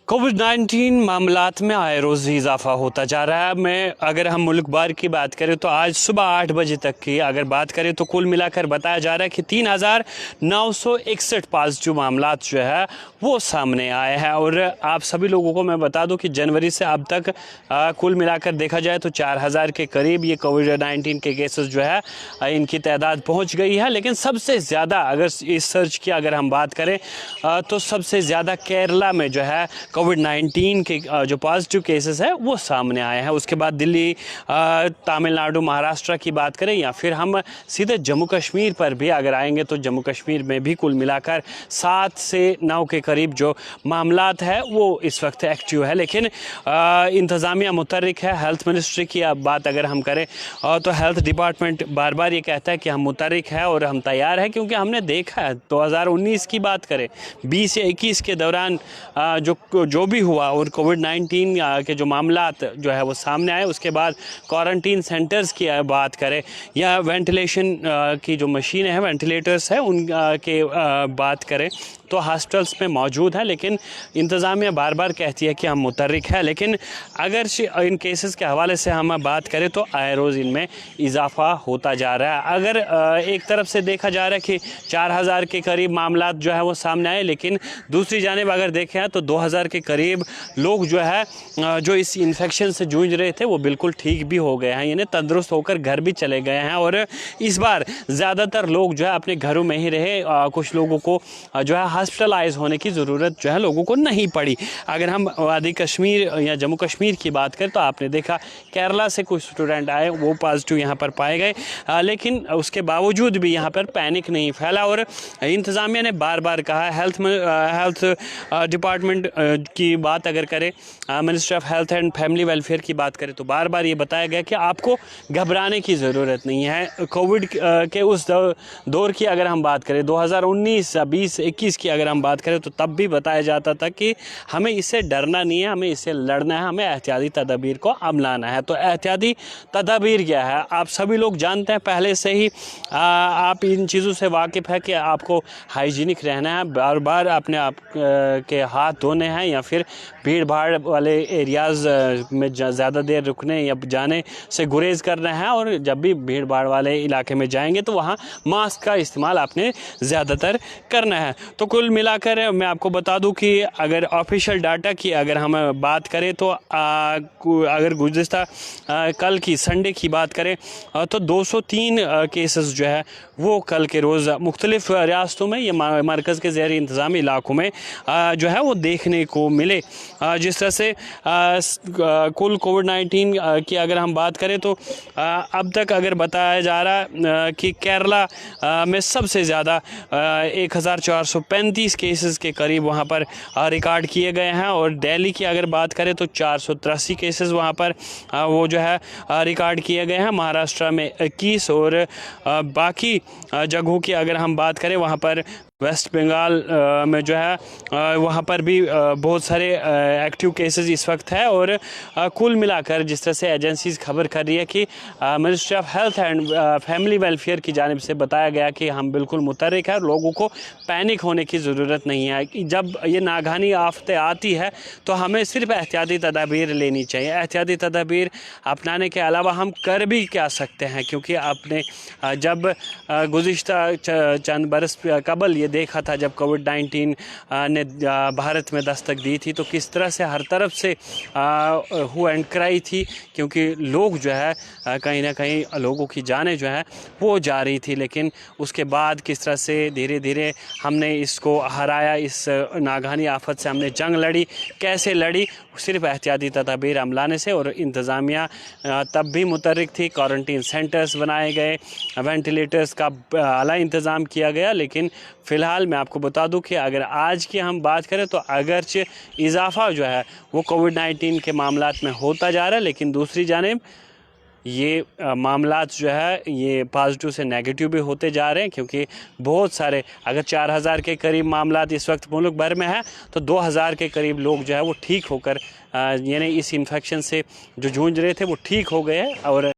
कोविड-19 मामलात में आए रोज़ इजाफा होता जा रहा है। अगर हम मुल्क भर की बात करें तो आज सुबह 8 बजे तक की अगर बात करें तो कुल मिलाकर बताया जा रहा है कि 3,961 पॉजिटिव मामलात जो है वो सामने आए हैं। और आप सभी लोगों को मैं बता दूं कि जनवरी से अब तक कुल मिलाकर देखा जाए तो 4,000 के करीब ये कोविड-19 के केसेस जो है इनकी तादाद पहुँच गई है। लेकिन सबसे ज़्यादा अगर इस सर्च की अगर हम बात करें तो सबसे ज़्यादा केरला में जो है कोविड-19 के जो पॉजिटिव केसेस है वो सामने आए हैं। उसके बाद दिल्ली, तमिलनाडु, महाराष्ट्र की बात करें या फिर हम सीधे जम्मू कश्मीर पर भी अगर आएंगे तो जम्मू कश्मीर में भी कुल मिलाकर 7 से 9 के करीब जो मामलात है वो इस वक्त एक्टिव है। लेकिन इंतज़ामिया मुतर्रिक है। हेल्थ मिनिस्ट्री की अब बात अगर हम करें तो हेल्थ डिपार्टमेंट बार बार ये कहता है कि हम मुतर्रिक है और हम तैयार हैं, क्योंकि हमने देखा है 2019 की बात करें 20 या 21 के दौरान जो भी हुआ और कोविड-19 के जो मामलात जो है वो सामने आए, उसके बाद क्वारंटीन सेंटर्स की बात करें या वेंटिलेशन की जो मशीनें हैं, वेंटिलेटर्स हैं, उन के बात करें तो हॉस्पिटल्स में मौजूद है। लेकिन इंतज़ामिया बार बार कहती है कि हम मुतर्रिक है। लेकिन अगर इन केसेस के हवाले से हम बात करें तो आए रोज़ इनमें इजाफा होता जा रहा है। अगर एक तरफ से देखा जा रहा है कि 4,000 के करीब मामलात जो है वो सामने आए, लेकिन दूसरी जानिब अगर देखें तो 2,000 के करीब लोग जो है जो इस इन्फेक्शन से जूझ रहे थे वो बिल्कुल ठीक भी हो गए हैं, यानी तंदुरुस्त होकर घर भी चले गए हैं। और इस बार ज़्यादातर लोग जो है अपने घरों में ही रहे। कुछ लोगों को जो है हॉस्पिटलाइज होने की ज़रूरत जो है लोगों को नहीं पड़ी। अगर हम वादी कश्मीर या जम्मू कश्मीर की बात करें तो आपने देखा केरला से कुछ स्टूडेंट आए, वो पॉजिटिव यहाँ पर पाए गए, लेकिन उसके बावजूद भी यहाँ पर पैनिक नहीं फैला। और इंतज़ामिया ने बार बार कहा, हेल्थ डिपार्टमेंट की बात अगर करें, ministry of health and family welfare की बात करें तो बार बार ये बताया गया कि आपको घबराने की ज़रूरत नहीं है। कोविड के उस दौर की अगर हम बात करें 2019, 20, 21 की अगर हम बात करें तो तब भी बताया जाता था कि हमें इससे डरना नहीं है, हमें इससे लड़ना है, हमें एहतियाती तदाबीर को अपनाना है। तो एहतियाती तदाबीर क्या है आप सभी लोग जानते हैं, पहले से ही आप इन चीज़ों से वाकिफ़ है कि आपको हाइजीनिक रहना है, बार बार अपने आप के हाथ धोने हैं या फिर भीड़ भाड़ वाले एरियाज़ में ज़्यादा देर रुकने या जाने से गुरेज करना है। और जब भी भीड़ भाड़ वाले इलाके में जाएंगे तो वहाँ मास्क का इस्तेमाल आपने ज़्यादातर करना है। तो कुल मिलाकर मैं आपको बता दूं कि अगर ऑफिशियल डाटा की अगर हम बात करें तो अगर गुज़िश्ता कल की संडे की बात करें तो 203 केसेस जो है वो कल के रोज़ मुख्तलिफ़ रियासतों में या मरकज़ के ज़ेर इंतज़ाम इलाकों में जो है वो देखने को मिले। जिस तरह से कुल कोविड-19 की अगर हम बात करें तो अब तक अगर बताया जा रहा है कि केरला में सबसे ज़्यादा 1,435 केसेस के करीब वहाँ पर रिकॉर्ड किए गए हैं। और दिल्ली की अगर बात करें तो 483 केसेस वहाँ पर वो जो है रिकॉर्ड किए गए हैं। महाराष्ट्र में 21 और बाकी जगहों की अगर हम बात करें वहाँ पर वेस्ट बंगाल में जो है वहाँ पर भी बहुत सारे एक्टिव केसेस इस वक्त है। और कुल मिलाकर जिस तरह से एजेंसीज खबर कर रही है कि ministry of health and family welfare की जानिब से बताया गया कि हम बिल्कुल मुतर्रिक है, लोगों को पैनिक होने की ज़रूरत नहीं है। कि जब ये नागहानी आफतें आती है तो हमें सिर्फ एहतियाती तदाबीर लेनी चाहिए। एहतियाती तदाबीर अपनाने के अलावा हम कर भी क्या सकते हैं, क्योंकि आपने जब गुज़िश्ता चंद बरस कबल ये देखा था जब कोविड-19 ने भारत में दस्तक दी थी तो किस तरह से हर तरफ से हू एंड क्राई थी, क्योंकि लोग जो है कहीं ना कहीं लोगों की जानें जो है वो जा रही थी। लेकिन उसके बाद किस तरह से धीरे धीरे हमने इसको हराया, इस नागहानी आफत से हमने जंग लड़ी। कैसे लड़ी? सिर्फ एहतियाती तदाबीर अमलाने से। और इंतज़ामिया तब भी मुतर्रिक थी, क्वारंटीन सेंटर्स बनाए गए, वेंटिलेटर्स का आला इंतज़ाम किया गया। लेकिन फ़िलहाल मैं आपको बता दूं कि अगर आज की हम बात करें तो अगरचे इजाफ़ा जो है वो कोविड-19 के मामलात में होता जा रहा है, लेकिन दूसरी जानिब ये मामलात जो है ये पॉजिटिव से नेगेटिव भी होते जा रहे हैं। क्योंकि बहुत सारे अगर 4,000 के करीब मामलात इस वक्त मुल्क भर में है तो 2,000 के करीब लोग जो है वो ठीक होकर यानी इस इन्फेक्शन से जो जूझ रहे थे वो ठीक हो गए हैं। और